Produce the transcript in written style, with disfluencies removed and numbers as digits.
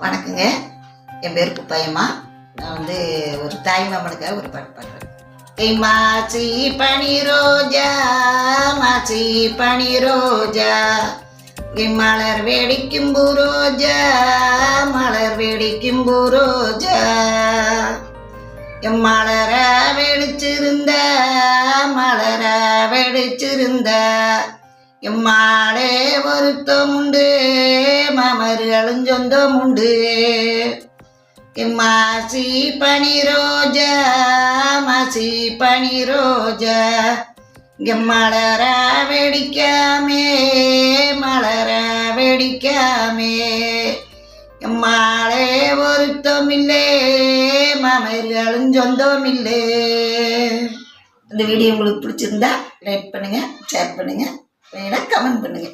வணக்கங்க. என் பேர் குப்பாயம்மா. நான் வந்து ஒரு தாய்மாமனுக்காக ஒரு பாட்டு பாடுறேன். மாசி பனி ரோஜா, மாசி பனி ரோஜா, மலர் வெடிக்கும் ரோஜா, மலர் வெடிக்கும் ரோஜா, மலர வெடிச்சிருந்த, மலர வெடிச்சிருந்த எம்மாளே வருத்தம் உண்டு, மாமர்களும் சொந்தம் உண்டு. மாசி பனி ரோஜா, மாசி பனி ரோஜா, மலர வெடிக்காமே, மலர வெடிக்காமே எம்மாளே வருத்தம் இல்லை, மாமர்களும் சொந்தம் இல்லை. இந்த வீடியோ உங்களுக்கு பிடிச்சிருந்தா லைக் பண்ணுங்க, ஷேர் பண்ணுங்க, வேணா கமெண்ட் பண்ணுங்க.